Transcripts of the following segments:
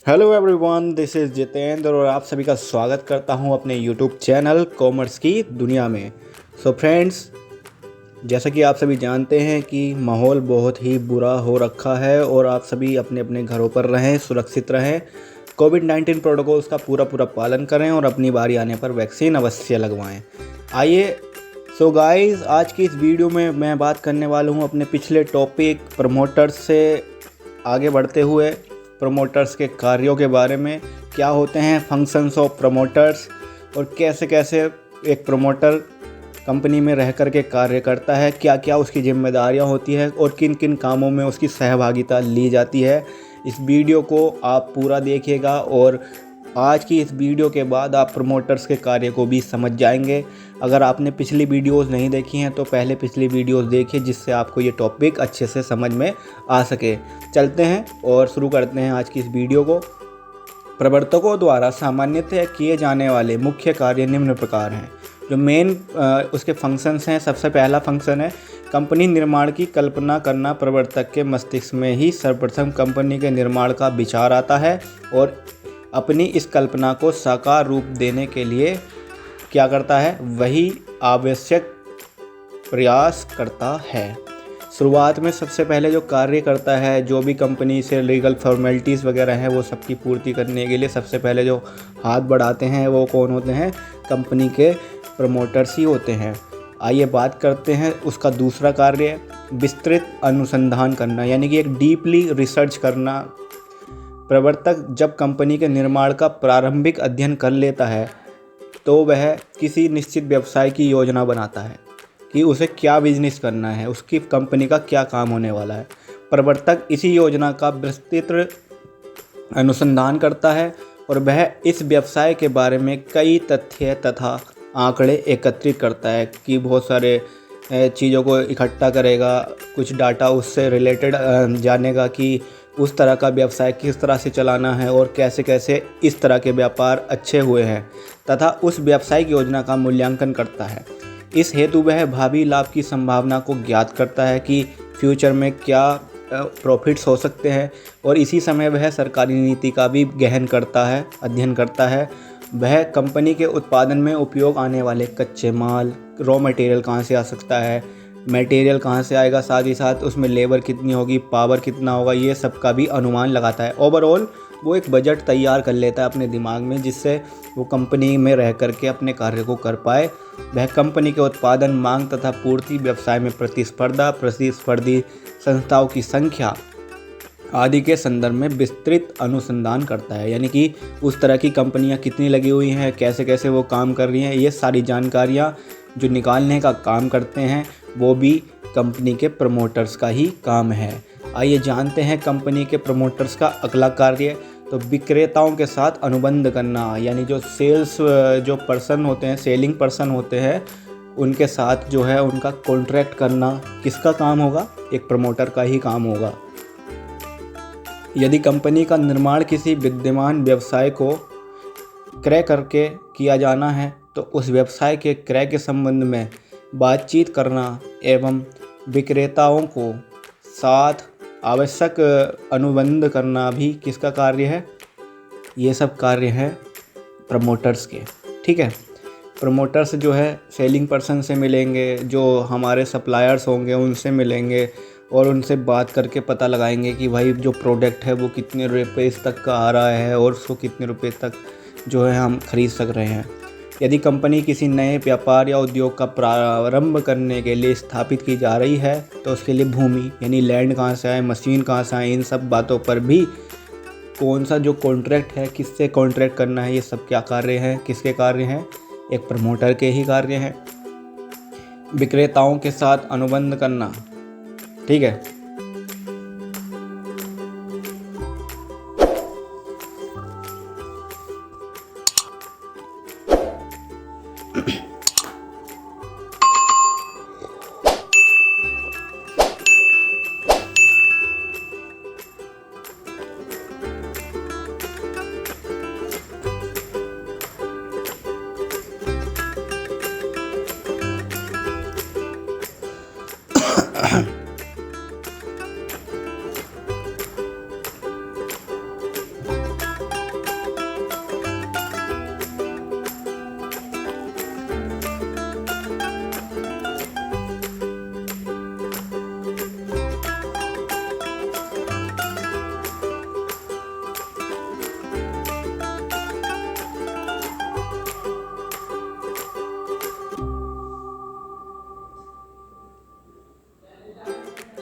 Hello everyone, this is Jitendra और आप सभी का स्वागत करता हूं अपने यूट्यूब चैनल कॉमर्स की दुनिया में। सो फ्रेंड्स, जैसा कि आप सभी जानते हैं कि माहौल बहुत ही बुरा हो रखा है और आप सभी अपने अपने घरों पर रहें, सुरक्षित रहें, कोविड-19 प्रोटोकॉल्स का पूरा पूरा पालन करें और अपनी बारी आने पर वैक्सीन अवश्य लगवाएं। आइए, सो गाइस, आज की इस वीडियो में मैं बात करने वाला हूं अपने पिछले टॉपिक प्रमोटर्स से आगे बढ़ते हुए प्रमोटर्स के कार्यों के बारे में। क्या होते हैं फंक्शंस ऑफ प्रमोटर्स और कैसे कैसे एक प्रमोटर कंपनी में रह कर के कार्य करता है, क्या क्या उसकी जिम्मेदारियां होती है और किन किन कामों में उसकी सहभागिता ली जाती है। इस वीडियो को आप पूरा देखिएगा और आज की इस वीडियो के बाद आप प्रमोटर्स के कार्य को भी समझ जाएंगे। अगर आपने पिछली वीडियोस नहीं देखी हैं तो पहले पिछली वीडियोस देखिए, जिससे आपको ये टॉपिक अच्छे से समझ में आ सके। चलते हैं और शुरू करते हैं आज की इस वीडियो को। प्रवर्तकों द्वारा सामान्यतः किए जाने वाले मुख्य कार्य निम्न प्रकार हैं। जो मेन उसके फंक्शंस हैं, सबसे पहला फंक्शन है कंपनी निर्माण की कल्पना करना। प्रवर्तक के मस्तिष्क में ही सर्वप्रथम कंपनी के निर्माण का विचार आता है और अपनी इस कल्पना को साकार रूप देने के लिए क्या करता है, वही आवश्यक प्रयास करता है। शुरुआत में सबसे पहले जो कार्य करता है, जो भी कंपनी से लीगल फॉर्मेलिटीज़ वगैरह हैं वो सबकी पूर्ति करने के लिए सबसे पहले जो हाथ बढ़ाते हैं वो कौन होते हैं, कंपनी के प्रमोटर्स ही होते हैं। आइए बात करते हैं उसका दूसरा कार्य, विस्तृत अनुसंधान करना, यानी कि एक डीपली रिसर्च करना। प्रवर्तक जब कंपनी के निर्माण का प्रारंभिक अध्ययन कर लेता है तो वह किसी निश्चित व्यवसाय की योजना बनाता है कि उसे क्या बिजनेस करना है, उसकी कंपनी का क्या काम होने वाला है। प्रवर्तक इसी योजना का विस्तृत अनुसंधान करता है और वह इस व्यवसाय के बारे में कई तथ्य तथा आंकड़े एकत्रित करता है कि बहुत सारे चीज़ों को इकट्ठा करेगा, कुछ डाटा उससे रिलेटेड जानेगा कि उस तरह का व्यवसाय किस तरह से चलाना है और कैसे कैसे इस तरह के व्यापार अच्छे हुए हैं, तथा उस व्यावसायिक योजना का मूल्यांकन करता है। इस हेतु वह भावी लाभ की संभावना को ज्ञात करता है कि फ्यूचर में क्या प्रॉफिट्स हो सकते हैं, और इसी समय वह सरकारी नीति का भी गहन करता है, अध्ययन करता है। वह कंपनी के उत्पादन में उपयोग आने वाले कच्चे माल, रॉ मटेरियल कहाँ से आ सकता है, मटेरियल कहाँ से आएगा, साथ ही साथ उसमें लेबर कितनी होगी, पावर कितना होगा, ये सब का भी अनुमान लगाता है। ओवरऑल वो एक बजट तैयार कर लेता है अपने दिमाग में, जिससे वो कंपनी में रह करके अपने कार्य को कर पाए। वह कंपनी के उत्पादन, मांग तथा पूर्ति, व्यवसाय में प्रतिस्पर्धा, प्रतिस्पर्धी संस्थाओं की संख्या आदि के संदर्भ में विस्तृत अनुसंधान करता है। यानी कि उस तरह की कंपनियां कितनी लगी हुई हैं, कैसे कैसे वो काम कर रही हैं, ये सारी जानकारियां जो निकालने का काम करते हैं वो भी कंपनी के प्रमोटर्स का ही काम है। आइए जानते हैं कंपनी के प्रमोटर्स का अगला कार्य। तो विक्रेताओं के साथ अनुबंध करना, यानी जो सेल्स जो पर्सन होते हैं, सेलिंग पर्सन होते हैं, उनके साथ जो है उनका कॉन्ट्रैक्ट करना किसका काम होगा, एक प्रमोटर का ही काम होगा। यदि कंपनी का निर्माण किसी विद्यमान व्यवसाय को क्रय करके किया जाना है तो उस व्यवसाय के क्रय के संबंध में बातचीत करना एवं विक्रेताओं को साथ आवश्यक अनुबंध करना भी किसका कार्य है, ये सब कार्य हैं प्रमोटर्स के। ठीक है, प्रमोटर्स जो है सेलिंग पर्सन से मिलेंगे, जो हमारे सप्लायर्स होंगे उनसे मिलेंगे और उनसे बात करके पता लगाएंगे कि भाई जो प्रोडक्ट है वो कितने रुपए तक का आ रहा है और उसको कितने रुपए तक जो है हम खरीद सक रहे हैं। यदि कंपनी किसी नए व्यापार या उद्योग का प्रारंभ करने के लिए स्थापित की जा रही है तो उसके लिए भूमि यानी लैंड कहाँ से आए, मशीन कहाँ से आए, इन सब बातों पर भी कौन सा जो कॉन्ट्रैक्ट है, किससे कॉन्ट्रैक्ट करना है, ये सब क्या कार्य हैं, किसके कार्य हैं, एक प्रमोटर के ही कार्य हैं। विक्रेताओं के साथ अनुबंध करना, ठीक है।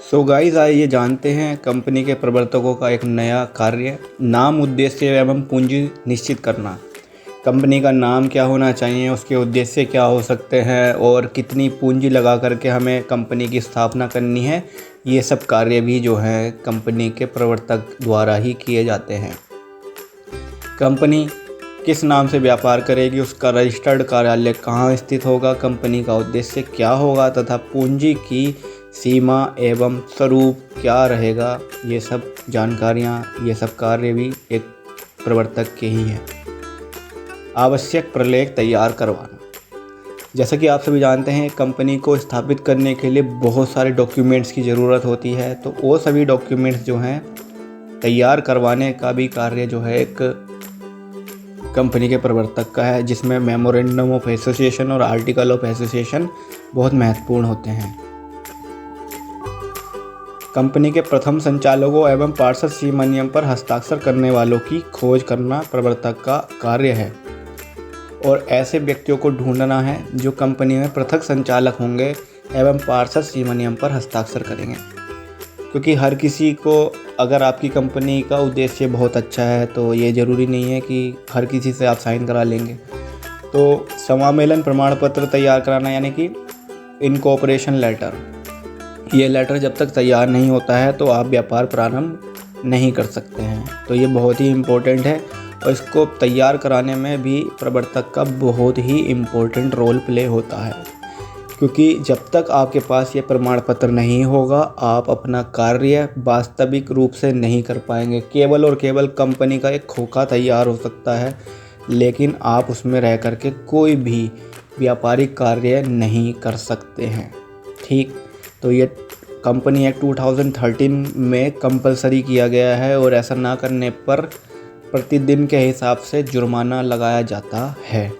सो गाइस, आइए जानते हैं कंपनी के प्रवर्तकों का एक नया कार्य। नाम, उद्देश्य एवं पूंजी निश्चित करना। कंपनी का नाम क्या होना चाहिए, उसके उद्देश्य क्या हो सकते हैं और कितनी पूंजी लगा करके हमें कंपनी की स्थापना करनी है, ये सब कार्य भी जो है कंपनी के प्रवर्तक द्वारा ही किए जाते हैं। कंपनी किस नाम से व्यापार करेगी, उसका रजिस्टर्ड कार्यालय कहाँ स्थित होगा, कंपनी का उद्देश्य क्या होगा तथा पूंजी की सीमा एवं स्वरूप क्या रहेगा, ये सब जानकारियाँ, ये सब कार्य भी एक प्रवर्तक के ही हैं। आवश्यक प्रलेख तैयार करवाना। जैसा कि आप सभी जानते हैं, कंपनी को स्थापित करने के लिए बहुत सारे डॉक्यूमेंट्स की ज़रूरत होती है, तो वो सभी डॉक्यूमेंट्स जो हैं तैयार करवाने का भी कार्य जो है एक कंपनी के प्रवर्तक का है, जिसमें मेमोरेंडम ऑफ एसोसिएशन और आर्टिकल ऑफ एसोसिएशन बहुत महत्वपूर्ण होते हैं। कंपनी के प्रथम संचालकों एवं पार्षद सीमनियम पर हस्ताक्षर करने वालों की खोज करना प्रवर्तक का कार्य है और ऐसे व्यक्तियों को ढूंढना है जो कंपनी में पृथक संचालक होंगे एवं पार्षद सीमनियम पर हस्ताक्षर करेंगे। क्योंकि हर किसी को, अगर आपकी कंपनी का उद्देश्य बहुत अच्छा है तो ये ज़रूरी नहीं है कि हर किसी से आप साइन करा लेंगे। तो समामेलन प्रमाण पत्र तैयार कराना, यानी कि इनकॉर्पोरेशन लेटर। ये लेटर जब तक तैयार नहीं होता है तो आप व्यापार प्रारंभ नहीं कर सकते हैं। तो ये बहुत ही इम्पोर्टेंट है और इसको तैयार कराने में भी प्रवर्तक का बहुत ही इम्पोर्टेंट रोल प्ले होता है, क्योंकि जब तक आपके पास ये प्रमाण पत्र नहीं होगा आप अपना कार्य वास्तविक रूप से नहीं कर पाएंगे। केवल और केवल कंपनी का एक खोखा तैयार हो सकता है, लेकिन आप उसमें रह करके कोई भी व्यापारिक कार्य नहीं कर सकते हैं। ठीक, तो ये कंपनी एक्ट 2013 में कंपलसरी किया गया है और ऐसा ना करने पर प्रतिदिन के हिसाब से जुर्माना लगाया जाता है।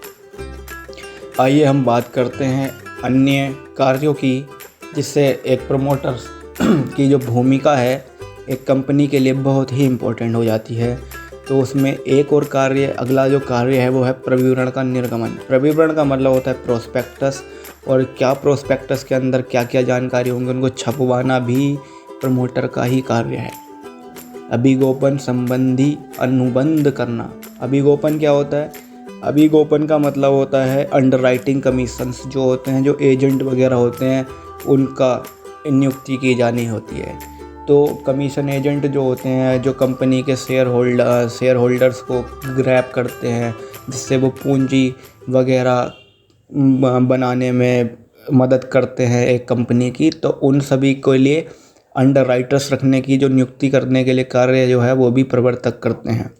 आइए हम बात करते हैं अन्य कार्यों की, जिससे एक प्रमोटर की जो भूमिका है एक कंपनी के लिए बहुत ही इम्पोर्टेंट हो जाती है। तो उसमें एक और कार्य, अगला जो कार्य है वो है प्रविवरण का निर्गमन। प्रविवरण का मतलब होता है प्रोस्पेक्टस, और क्या प्रोस्पेक्टस के अंदर क्या क्या जानकारी होंगी उनको छपवाना भी प्रमोटर का ही कार्य है। अभिगोपन संबंधी अनुबंध करना। अभिगोपन क्या होता है? अभिगोपन का मतलब होता है अंडरराइटिंग कमीशंस जो होते हैं, जो एजेंट वगैरह होते हैं, उनका नियुक्ति की जानी होती है। तो कमीशन एजेंट जो होते हैं, जो कंपनी के शेयर होल्डर्स को ग्रैब करते हैं, जिससे वो पूंजी वगैरह बनाने में मदद करते हैं एक कंपनी की, तो उन सभी के लिए अंडरराइटर्स रखने की जो नियुक्ति करने के लिए कार्य जो है वो भी प्रवर्तक करते हैं।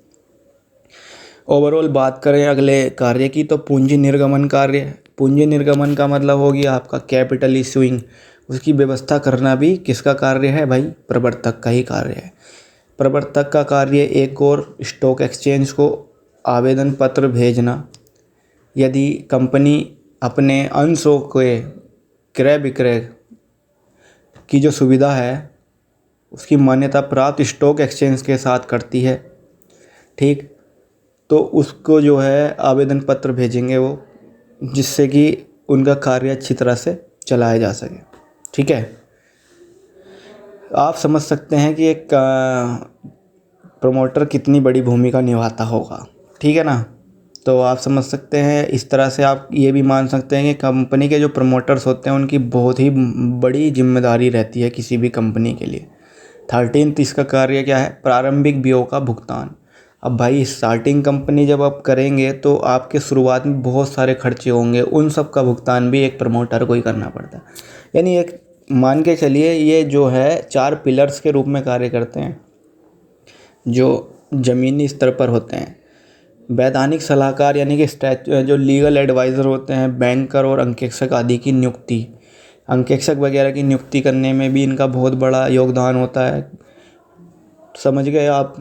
ओवरऑल बात करें अगले कार्य की, तो पूंजी निर्गमन कार्य। पूंजी निर्गमन का मतलब होगी आपका कैपिटल इशूइंग, उसकी व्यवस्था करना भी किसका कार्य है भाई? प्रवर्तक का ही कार्य है। प्रवर्तक का कार्य एक और स्टॉक एक्सचेंज को आवेदन पत्र भेजना। यदि कंपनी अपने अंशों के क्रय विक्रय की जो सुविधा है उसकी मान्यता प्राप्त स्टॉक एक्सचेंज के साथ करती है, ठीक, तो उसको जो है आवेदन पत्र भेजेंगे वो, जिससे कि उनका कार्य अच्छी तरह से चलाया जा सके। ठीक है, आप समझ सकते हैं कि एक प्रमोटर कितनी बड़ी भूमिका निभाता होगा। ठीक है ना, तो आप समझ सकते हैं। इस तरह से आप ये भी मान सकते हैं कि कंपनी के जो प्रमोटर्स होते हैं उनकी बहुत ही बड़ी जिम्मेदारी रहती है किसी भी कंपनी के लिए। 13 इसका कार्य क्या है? प्रारंभिक व्ययों का भुगतान। अब भाई स्टार्टिंग कंपनी जब आप करेंगे तो आपके शुरुआत में बहुत सारे खर्चे होंगे, उन सब का भुगतान भी एक प्रमोटर को ही करना पड़ता है। यानी एक मान के चलिए ये जो है 4 पिलर्स के रूप में कार्य करते हैं जो ज़मीनी स्तर पर होते हैं। वैधानिक सलाहकार यानी कि जो लीगल एडवाइज़र होते हैं, बैंकर और अंकेक्षक आदि की नियुक्ति। अंकेक्षक वगैरह की नियुक्ति करने में भी इनका बहुत बड़ा योगदान होता है। समझ गए आप?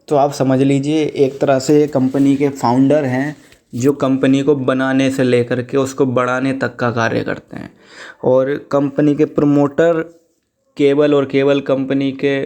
तो आप समझ लीजिए एक तरह से कंपनी के फाउंडर हैं जो कंपनी को बनाने से लेकर के उसको बढ़ाने तक का कार्य करते हैं। और कंपनी के प्रमोटर केवल और केवल कंपनी के